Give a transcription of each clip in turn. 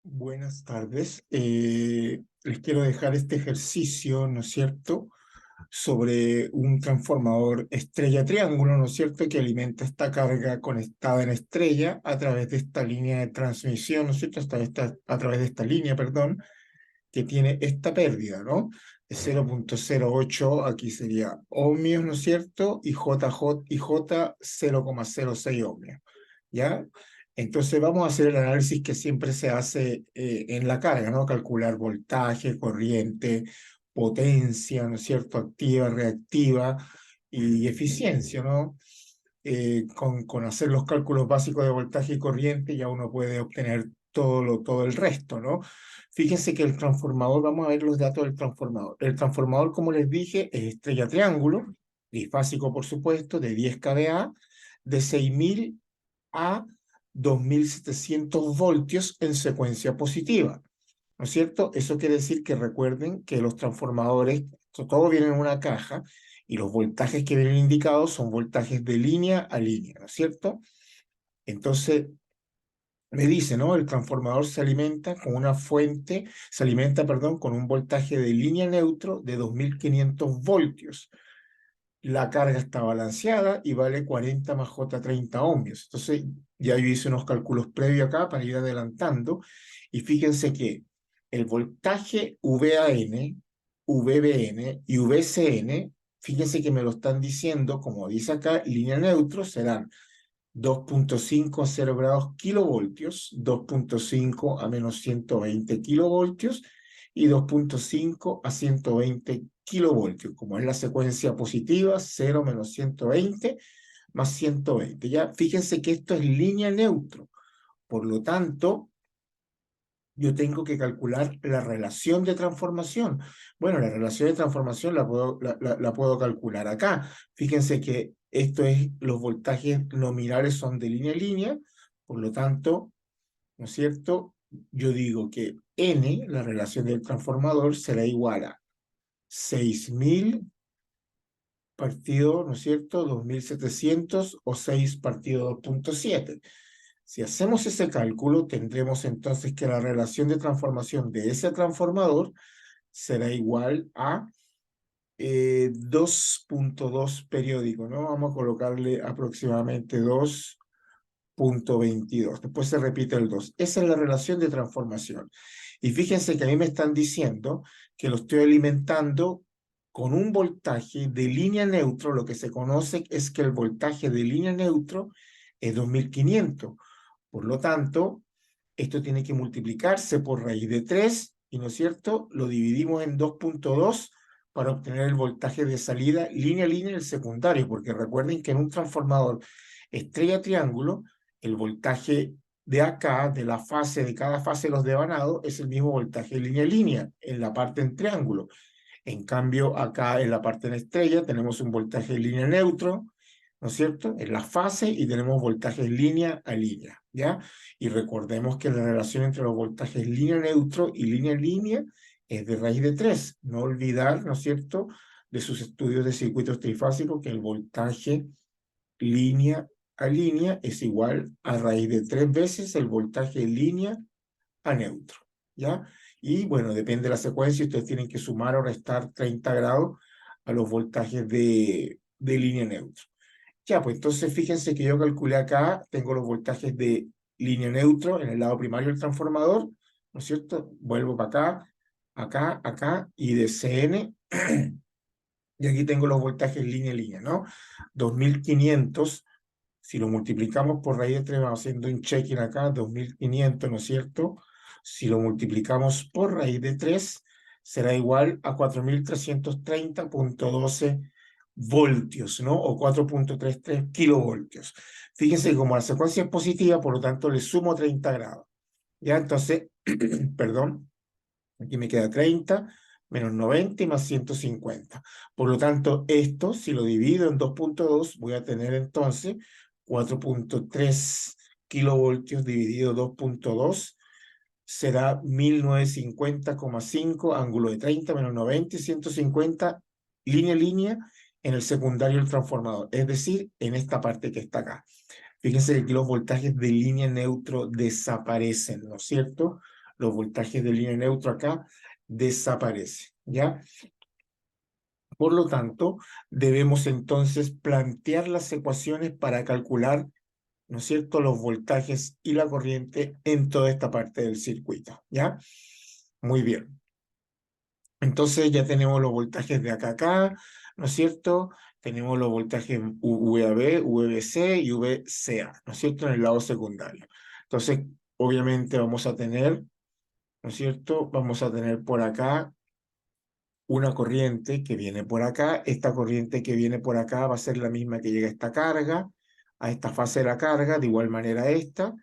Buenas tardes. Les quiero dejar este ejercicio, ¿no es cierto?, sobre un transformador estrella-triángulo, ¿no es cierto?, que alimenta esta carga conectada en estrella a través de esta línea de transmisión, ¿no es cierto?, a través de esta línea, perdón, que tiene esta pérdida, ¿no? De 0,08, aquí sería ohmios, ¿no es cierto?, y J 0,06 ohmios, ¿ya? Entonces vamos a hacer el análisis que siempre se hace en la carga, ¿no? Calcular voltaje, corriente, potencia, ¿no es cierto?, activa, reactiva y eficiencia, ¿no? Con hacer los cálculos básicos de voltaje y corriente ya uno puede obtener todo el resto, ¿no? Fíjense que el transformador, vamos a ver los datos del transformador. El transformador, como les dije, es estrella triángulo, bifásico por supuesto, de 10 kVA, de 6.000 a 2.700 voltios en secuencia positiva, ¿no es cierto? Eso quiere decir que recuerden que los transformadores, todo viene en una caja, y los voltajes que vienen indicados son voltajes de línea a línea, ¿no es cierto? Entonces, me dice, ¿no? El transformador se alimenta con una fuente, se alimenta, perdón, con un voltaje de línea neutro de 2.500 voltios. La carga está balanceada y vale 40 más J30 ohmios. Entonces, ya yo hice unos cálculos previos acá para ir adelantando, y fíjense que el voltaje VAN, VBN y VCN, fíjense que me lo están diciendo, como dice acá, línea neutro, serán 2,5 a 0 grados kilovoltios, 2,5 a menos 120 kilovoltios y 2,5 a 120 kilovoltios, como es la secuencia positiva, 0 menos 120 más 120. Ya, fíjense que esto es línea neutro, por lo tanto, yo tengo que calcular la relación de transformación. Bueno, la relación de transformación la puedo calcular acá. Fíjense que esto es, los voltajes nominales son de línea a línea, por lo tanto, ¿no es cierto? Yo digo que N, la relación del transformador, será igual a 6.000 partido, ¿no es cierto?, 2.700 o 6 partido 2,7. Si hacemos ese cálculo, tendremos entonces que la relación de transformación de ese transformador será igual a 2,2 periódico, ¿no? Vamos a colocarle aproximadamente 2,22. Después se repite el 2. Esa es la relación de transformación. Y fíjense que a mí me están diciendo que lo estoy alimentando con un voltaje de línea neutro. Lo que se conoce es que el voltaje de línea neutro es 2.500. Por lo tanto, esto tiene que multiplicarse por raíz de 3, y ¿no es cierto?, lo dividimos en 2,2 para obtener el voltaje de salida línea a línea en el secundario, porque recuerden que en un transformador estrella-triángulo, el voltaje de acá, de la fase, de cada fase de los devanados, es el mismo voltaje línea a línea en la parte en triángulo. En cambio, acá en la parte en estrella tenemos un voltaje línea neutro, ¿no es cierto?, en la fase, y tenemos voltajes línea a línea, ¿ya? Y recordemos que la relación entre los voltajes línea neutro y línea a línea es de raíz de 3. No olvidar, ¿no es cierto?, de sus estudios de circuitos trifásicos, que el voltaje línea a línea es igual a raíz de 3 veces el voltaje línea a neutro, ¿ya? Y bueno, depende de la secuencia, ustedes tienen que sumar o restar 30 grados a los voltajes de línea neutro. Ya, pues entonces fíjense que yo calculé acá, tengo los voltajes de línea neutro en el lado primario del transformador, ¿no es cierto? Vuelvo para acá, y de CN, y aquí tengo los voltajes línea a línea, ¿no? 2.500, si lo multiplicamos por raíz de 3, vamos haciendo un checking acá, 2.500, ¿no es cierto? Si lo multiplicamos por raíz de 3, será igual a 4.330,12 voltios, ¿no? O 4,33 kilovoltios. Fíjense que como la secuencia es positiva, por lo tanto le sumo 30 grados. Ya, entonces, perdón, aquí me queda 30 menos 90 y más 150. Por lo tanto, esto, si lo divido en 2,2, voy a tener entonces 4,3 kilovoltios dividido 2,2 será 1950,5, ángulo de 30 menos 90 y 150, línea a línea, en el secundario del transformador, es decir, en esta parte que está acá. Fíjense que aquí los voltajes de línea neutro desaparecen, ¿no es cierto? los voltajes de línea neutro acá desaparecen, ¿ya? Por lo tanto, debemos entonces plantear las ecuaciones para calcular, ¿no es cierto?, los voltajes y la corriente en toda esta parte del circuito, ¿ya? Muy bien. Entonces ya tenemos los voltajes de acá a acá, ¿no es cierto? Tenemos los voltajes VAB, VBC y VCA, ¿no es cierto? En el lado secundario. Entonces, obviamente vamos a tener, ¿no es cierto? Vamos a tener por acá una corriente que viene por acá. Esta corriente que viene por acá va a ser la misma que llega a esta carga, a esta fase de la carga, de igual manera esta,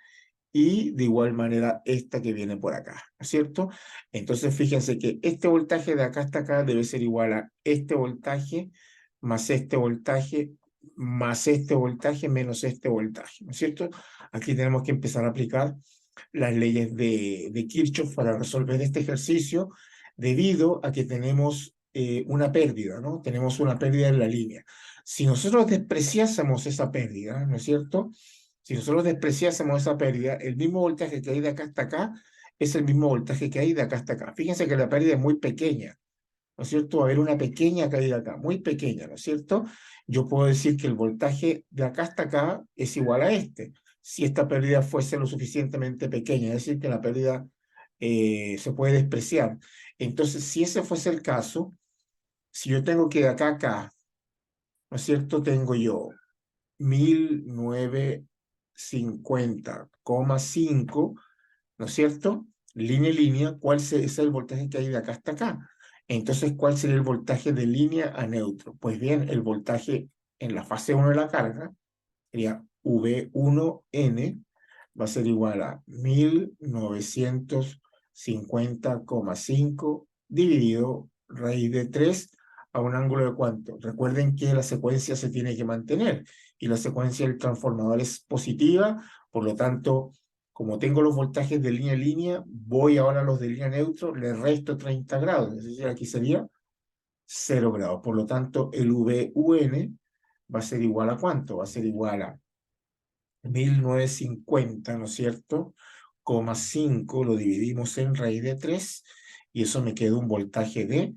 y de igual manera esta que viene por acá, ¿no es cierto? Entonces fíjense que este voltaje de acá hasta acá debe ser igual a este voltaje más este voltaje más este voltaje menos este voltaje, ¿no es cierto? Aquí tenemos que empezar a aplicar las leyes de Kirchhoff para resolver este ejercicio debido a que tenemos una pérdida, ¿no? Tenemos una pérdida en la línea. Si nosotros despreciásemos esa pérdida, ¿no es cierto? Si nosotros despreciásemos esa pérdida, el mismo voltaje que hay de acá hasta acá es el mismo voltaje que hay de acá hasta acá. Fíjense que la pérdida es muy pequeña, ¿no es cierto? Va a haber una pequeña caída acá, muy pequeña, ¿no es cierto? Yo puedo decir que el voltaje de acá hasta acá es igual a este, si esta pérdida fuese lo suficientemente pequeña, es decir, que la pérdida se puede despreciar. Entonces, si ese fuese el caso, si yo tengo que de acá a acá, ¿no es cierto? Tengo yo 1950,5, ¿no es cierto? Línea y línea, ¿cuál es el voltaje que hay de acá hasta acá? Entonces, ¿cuál sería el voltaje de línea a neutro? Pues bien, el voltaje en la fase 1 de la carga sería V1N, va a ser igual a 1950,5 dividido raíz de 3 a un ángulo de ¿cuánto? Recuerden que la secuencia se tiene que mantener y la secuencia del transformador es positiva, por lo tanto, como tengo los voltajes de línea a línea, voy ahora a los de línea neutro, le resto 30 grados, es decir, aquí sería 0 grados. Por lo tanto, el VUN va a ser igual a ¿cuánto? Va a ser igual a 1950, ¿no es cierto? Coma 5 lo dividimos en raíz de 3 y eso me queda un voltaje de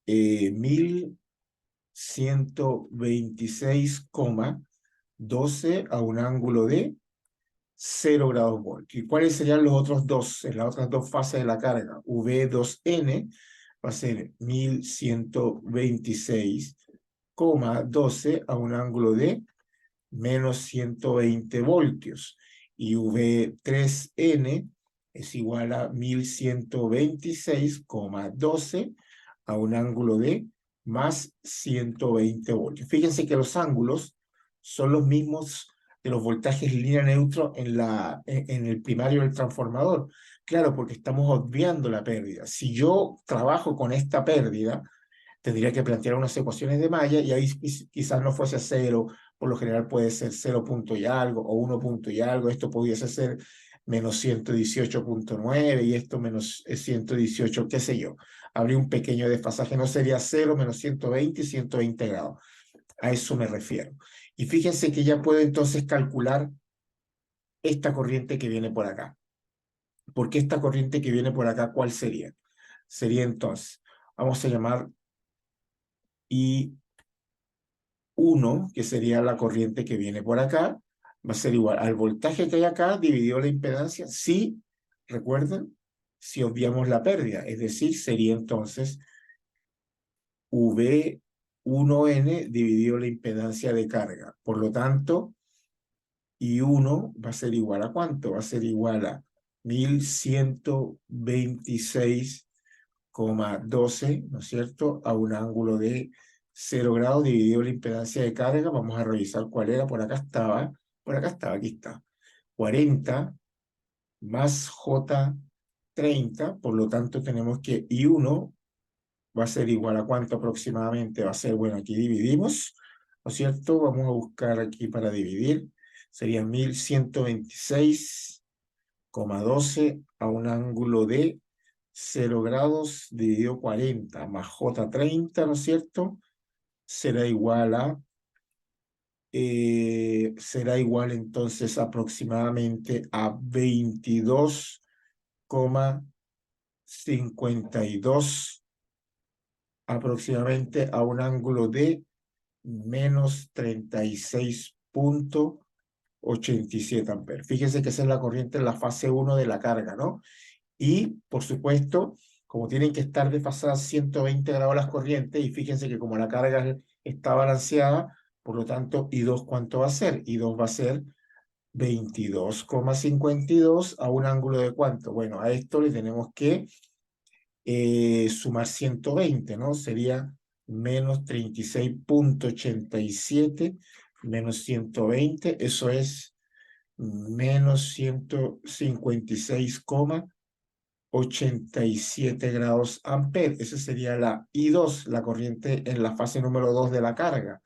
1126,12 a un ángulo de 0 grados volt. ¿Y cuáles serían los otros dos, en las otras dos fases de la carga? V2N va a ser 1126,12 a un ángulo de menos 120 voltios. Y V3N es igual a 1126,12 a un ángulo de más 120 voltios. Fíjense que los ángulos son los mismos de los voltajes línea neutro en el primario del transformador. Claro, porque estamos obviando la pérdida. Si yo trabajo con esta pérdida, tendría que plantear unas ecuaciones de malla y ahí quizás no fuese cero, por lo general puede ser 0 punto y algo o 1 punto y algo, esto pudiese ser menos 118,9 y esto menos 118, qué sé yo. Habría un pequeño desfasaje, no sería 0, menos 120 y 120 grados. A eso me refiero. Y fíjense que ya puedo entonces calcular esta corriente que viene por acá. Porque esta corriente que viene por acá, ¿cuál sería? Sería entonces, vamos a llamar I1, que sería la corriente que viene por acá, va a ser igual al voltaje que hay acá dividido la impedancia, si, recuerden, si obviamos la pérdida, es decir, sería entonces V1N dividido la impedancia de carga. Por lo tanto, I1 va a ser igual a ¿cuánto? Va a ser igual a 1126,12, ¿no es cierto? A un ángulo de 0 grados dividido la impedancia de carga. Vamos a revisar cuál era. Por acá estaba, aquí está. 40 más J30, por lo tanto tenemos que I1 va a ser igual a ¿cuánto aproximadamente? Va a ser, bueno, aquí dividimos, ¿no es cierto? Vamos a buscar aquí para dividir. Serían 1126,12 a un ángulo de 0 grados dividido 40 más J30, ¿no es cierto? Será igual entonces aproximadamente a 22,5 52 aproximadamente a un ángulo de menos 36,87 amperes. Fíjense que esa es la corriente en la fase 1 de la carga, ¿no? Y, por supuesto, como tienen que estar desfasadas 120 grados las corrientes, y fíjense que como la carga está balanceada, por lo tanto, I2, ¿cuánto va a ser? I2 va a ser 22,52 a un ángulo de ¿cuánto? Bueno, a esto le tenemos que sumar 120, ¿no? Sería menos 36,87 menos 120, eso es menos 156,87 grados amperes. Esa sería la I2, la corriente en la fase número 2 de la carga.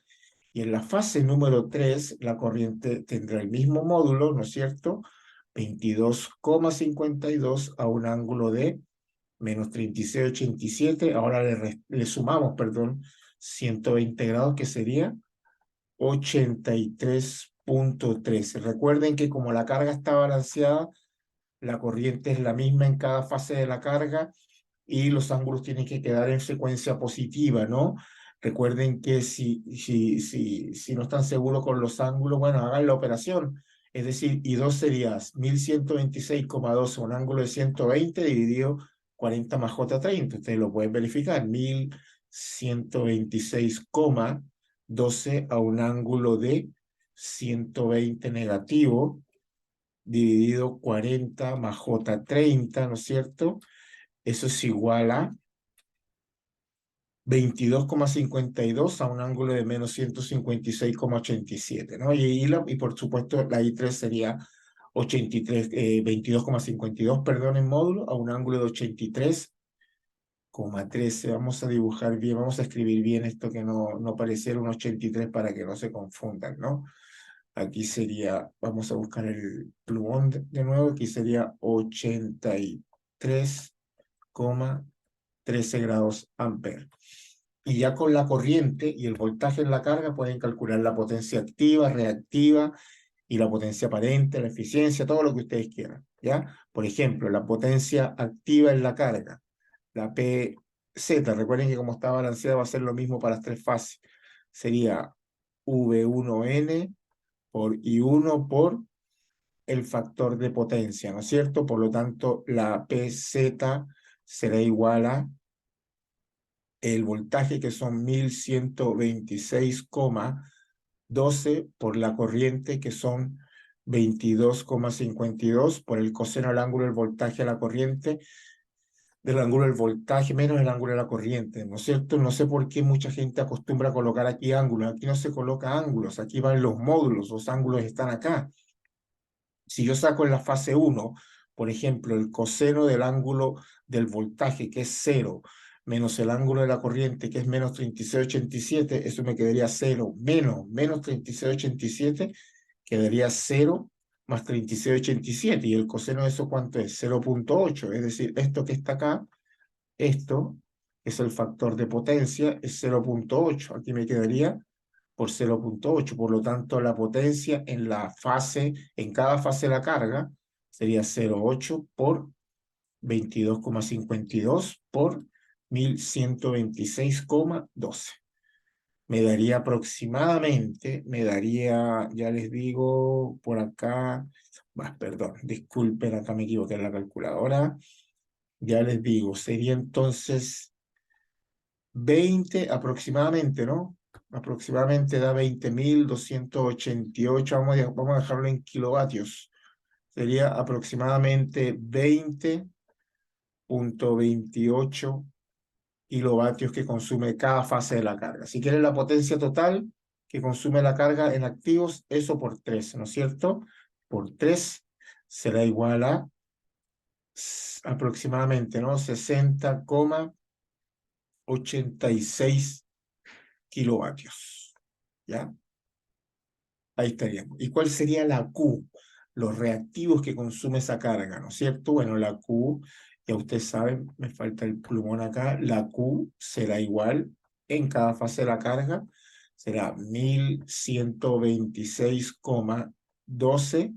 Y en la fase número 3, la corriente tendrá el mismo módulo, ¿no es cierto? 22,52 a un ángulo de menos 36,87. Ahora le sumamos, perdón, 120 grados, que sería 83,13. Recuerden que como la carga está balanceada, la corriente es la misma en cada fase de la carga y los ángulos tienen que quedar en secuencia positiva, ¿no? Recuerden que si no están seguros con los ángulos, bueno, hagan la operación. Es decir, I2 sería 1126,12, un ángulo de 120 dividido 40 más J30. Ustedes lo pueden verificar. 1126,12 a un ángulo de 120 negativo dividido 40 más J30, ¿no es cierto? Eso es igual a 22,52 a un ángulo de menos 156,87, ¿no? Y por supuesto la I3 sería 22,52, perdón, en módulo, a un ángulo de 83,13. Vamos a dibujar bien, vamos a escribir bien esto, que no pareciera un 83 para que no se confundan, ¿no? Aquí sería, vamos a buscar el plumón de nuevo, aquí sería 83,13 grados amperes. Y ya con la corriente y el voltaje en la carga pueden calcular la potencia activa, reactiva y la potencia aparente, la eficiencia, todo lo que ustedes quieran, ¿ya? Por ejemplo, la potencia activa en la carga, la PZ, recuerden que como está balanceada va a ser lo mismo para las tres fases. Sería V1N por I1 por el factor de potencia, ¿no es cierto? Por lo tanto, la PZ será igual a el voltaje, que son 1126,12 por la corriente, que son 22,52 por el coseno al ángulo del voltaje a la corriente, del ángulo del voltaje menos el ángulo de la corriente, ¿no es cierto? No sé por qué mucha gente acostumbra a colocar aquí ángulos. Aquí no se coloca ángulos, aquí van los módulos, los ángulos están acá. Si yo saco en la fase 1, por ejemplo, el coseno del ángulo del voltaje, que es 0, menos el ángulo de la corriente, que es menos 36,87, eso me quedaría 0, menos 36,87, quedaría 0 más 36,87. ¿Y el coseno de eso cuánto es? 0,8. Es decir, esto que está acá, esto es el factor de potencia, es 0,8. Aquí me quedaría por 0,8. Por lo tanto, la potencia en cada fase de la carga sería 0,8 por 22,52 por 1126,12. Ya les digo, por acá, perdón, disculpen, acá me equivoqué en la calculadora. Ya les digo, sería entonces 20 aproximadamente, ¿no? Aproximadamente da 20.288, vamos a dejarlo en kilovatios. Sería aproximadamente 20,28 kilovatios que consume cada fase de la carga. Si quieren la potencia total que consume la carga en activos, eso por 3, ¿no es cierto? Por 3 será igual a aproximadamente, ¿no? 60,86 kilovatios. ¿Ya? Ahí estaríamos. ¿Y cuál sería la Q? Los reactivos que consume esa carga, ¿no es cierto? Bueno, la Q, ya ustedes saben, me falta el plumón acá, la Q será igual en cada fase de la carga, será 1126,12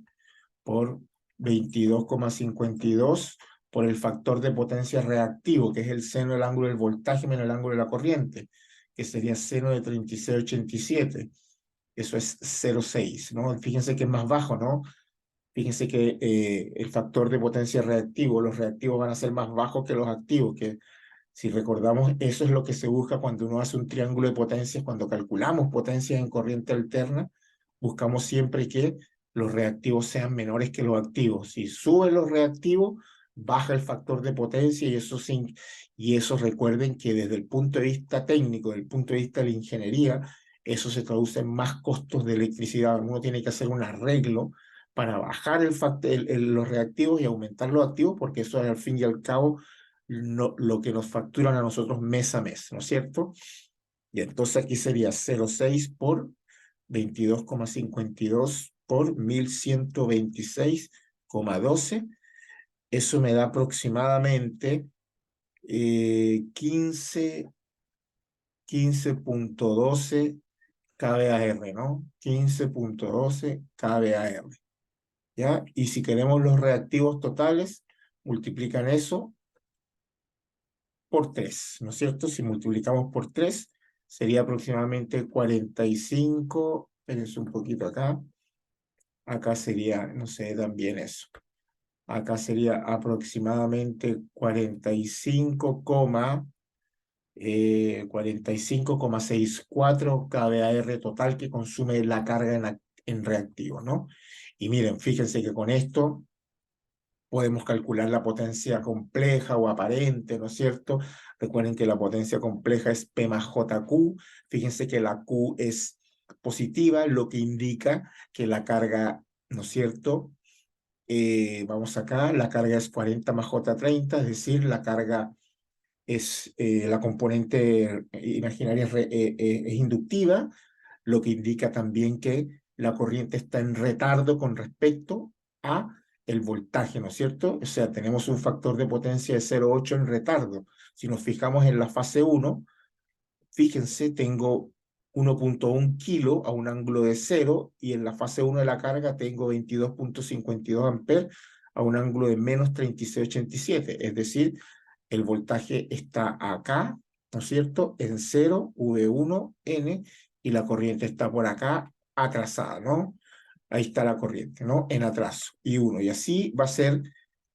por 22,52 por el factor de potencia reactivo, que es el seno del ángulo del voltaje menos el ángulo de la corriente, que sería seno de 36,87. Eso es 0,6, ¿no? Fíjense que es más bajo, ¿no? Fíjense que el factor de potencia reactivo, los reactivos van a ser más bajos que los activos, que si recordamos, eso es lo que se busca cuando uno hace un triángulo de potencias, cuando calculamos potencias en corriente alterna, buscamos siempre que los reactivos sean menores que los activos. Si suben los reactivos, baja el factor de potencia y eso recuerden que desde el punto de vista técnico, desde el punto de vista de la ingeniería, eso se traduce en más costos de electricidad. Uno tiene que hacer un arreglo para bajar los reactivos y aumentar los activos, porque eso al fin y al cabo lo que nos facturan a nosotros mes a mes, ¿no es cierto? Y entonces aquí sería 0,6 por 22,52 por 1126,12. Eso me da aproximadamente 15,12 kVAR, ¿no? 15,12 kVAR, ¿ya? Y si queremos los reactivos totales, multiplican eso por 3, ¿no es cierto? Si multiplicamos por 3, sería aproximadamente 45, espérense un poquito acá sería, no sé, también eso. Acá sería aproximadamente 45,64 kVAR total que consume la carga en reactivo, ¿no? Y miren, fíjense que con esto podemos calcular la potencia compleja o aparente, ¿no es cierto? Recuerden que la potencia compleja es P más JQ. Fíjense que la Q es positiva, lo que indica que la carga, ¿no es cierto? Vamos acá, la carga es 40 más J30, es decir, la carga es la componente imaginaria es inductiva, lo que indica también que la corriente está en retardo con respecto a el voltaje, ¿no es cierto? O sea, tenemos un factor de potencia de 0,8 en retardo. Si nos fijamos en la fase 1, fíjense, tengo 1,1 kilo a un ángulo de 0 y en la fase 1 de la carga tengo 22,52 amperes a un ángulo de menos 36,87. Es decir, el voltaje está acá, ¿no es cierto? En 0, V1N, y la corriente está por acá atrasada, ¿no? Ahí está la corriente, ¿no? En atraso, y 1. Y así va a ser,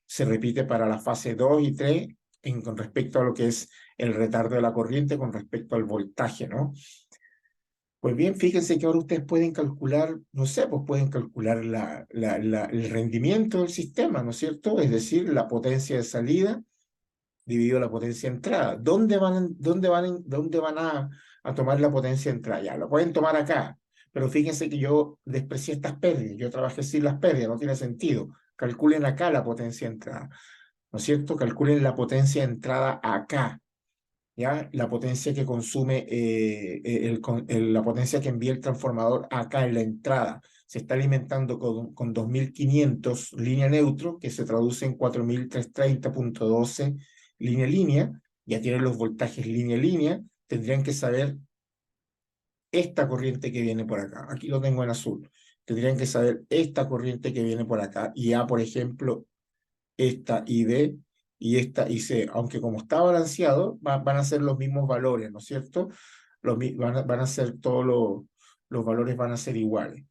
se repite para la fase 2 y 3 con respecto a lo que es el retardo de la corriente con respecto al voltaje, ¿no? Pues bien, fíjense que ahora ustedes pueden calcular, no sé, pues pueden calcular el rendimiento del sistema, ¿no es cierto? Es decir, la potencia de salida dividido la potencia de entrada. ¿Dónde van a tomar la potencia de entrada? Ya, lo pueden tomar acá, pero fíjense que yo desprecié estas pérdidas, yo trabajé sin las pérdidas, no tiene sentido. Calculen acá la potencia de entrada, ¿no es cierto? Calculen la potencia de entrada acá, ¿ya? La potencia que consume, la potencia que envía el transformador acá en la entrada. Se está alimentando con 2500 línea neutro, que se traduce en 4330,12 línea. Ya tienen los voltajes línea. Tendrían que saber esta corriente que viene por acá. Aquí lo tengo en azul. Tendrían que saber esta corriente que viene por acá. Y A, por ejemplo, esta y B y esta y C, aunque como está balanceado, van a ser los mismos valores, ¿no es cierto? Van a ser todos los valores van a ser iguales.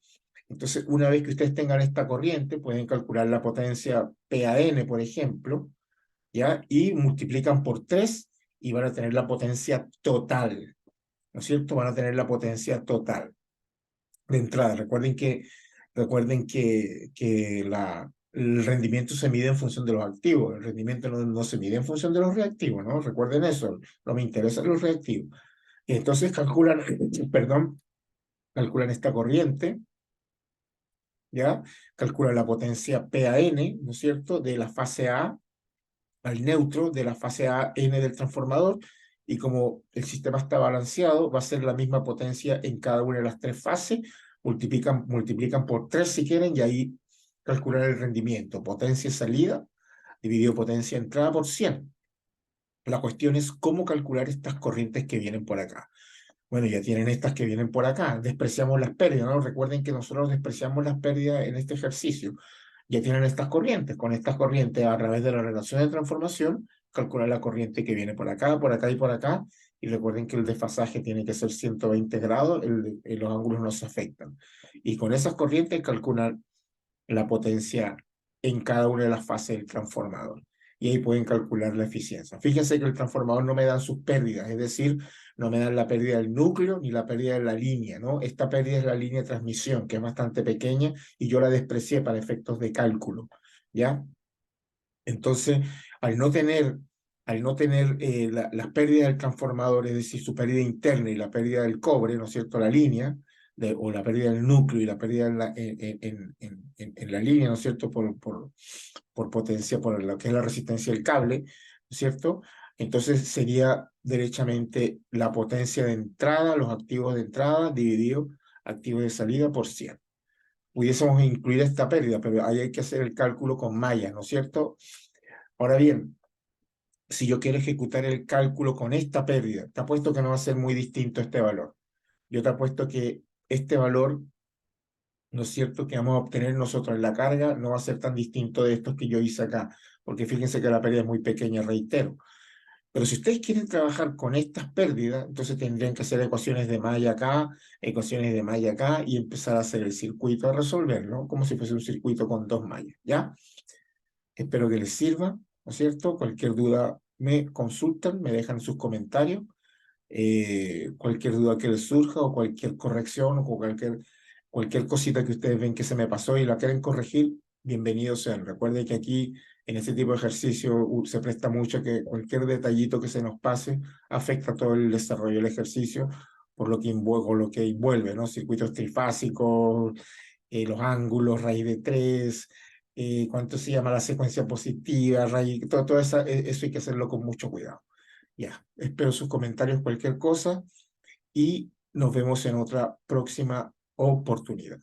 Entonces, una vez que ustedes tengan esta corriente, pueden calcular la potencia PAN, por ejemplo, ¿ya? Y multiplican por 3 y van a tener la potencia total, ¿no es cierto? Van a tener la potencia total de entrada. Recuerden que el rendimiento se mide en función de los activos, el rendimiento no se mide en función de los reactivos, ¿no? Recuerden eso, no me interesan los reactivos. Y entonces calculan esta corriente, ¿ya? Calculan la potencia PAN, ¿no es cierto?, de la fase A al neutro, de la fase AN del transformador, y como el sistema está balanceado, va a ser la misma potencia en cada una de las tres fases, multiplican por 3 si quieren, y ahí calcular el rendimiento, potencia salida dividido potencia entrada por 100. La cuestión es cómo calcular estas corrientes que vienen por acá. Bueno, ya tienen estas que vienen por acá. Despreciamos las pérdidas, ¿no? Recuerden que nosotros despreciamos las pérdidas en este ejercicio. ya tienen estas corrientes. Con estas corrientes, a través de la relación de transformación, calcular la corriente que viene por acá y por acá. Y recuerden que el desfasaje tiene que ser 120 grados, los ángulos no se afectan. Y con esas corrientes calculan la potencia en cada una de las fases del transformador. Y ahí pueden calcular la eficiencia. Fíjense que el transformador no me da sus pérdidas, es decir, no me dan la pérdida del núcleo ni la pérdida de la línea, ¿no? Esta pérdida es la línea de transmisión, que es bastante pequeña y yo la desprecié para efectos de cálculo, ¿ya? Entonces, al no tener las pérdidas del transformador, es decir, su pérdida interna y la pérdida del cobre, ¿no es cierto?, la línea, o la pérdida del núcleo y la pérdida en la línea, ¿no es cierto?, por potencia, por lo que es la resistencia del cable, ¿no es cierto? Entonces sería derechamente la potencia de entrada, los activos de entrada, dividido activos de salida por 100. Pudiésemos incluir esta pérdida, pero ahí hay que hacer el cálculo con mallas, ¿no es cierto? Ahora bien, si yo quiero ejecutar el cálculo con esta pérdida, te apuesto que no va a ser muy distinto este valor. Yo te apuesto que este valor, ¿no es cierto?, que vamos a obtener nosotros en la carga no va a ser tan distinto de estos que yo hice acá, porque fíjense que la pérdida es muy pequeña, reitero. Pero si ustedes quieren trabajar con estas pérdidas, entonces tendrían que hacer ecuaciones de malla acá, ecuaciones de malla acá, y empezar a hacer el circuito a resolverlo, como si fuese un circuito con dos mallas, ¿ya? Espero que les sirva, ¿no es cierto? Cualquier duda me consultan, me dejan sus comentarios, cualquier duda que les surja o cualquier corrección o cualquier cosita que ustedes ven que se me pasó y la quieren corregir, bienvenidos sean. Recuerden que aquí en este tipo de ejercicio se presta mucho que cualquier detallito que se nos pase afecta todo el desarrollo del ejercicio, por lo que envuelve, ¿no? Circuitos trifásicos, los ángulos, raíz de 3, cuánto se llama la secuencia positiva, raíz, todo eso hay que hacerlo con mucho cuidado. Ya, espero sus comentarios, cualquier cosa, y nos vemos en otra próxima oportunidad.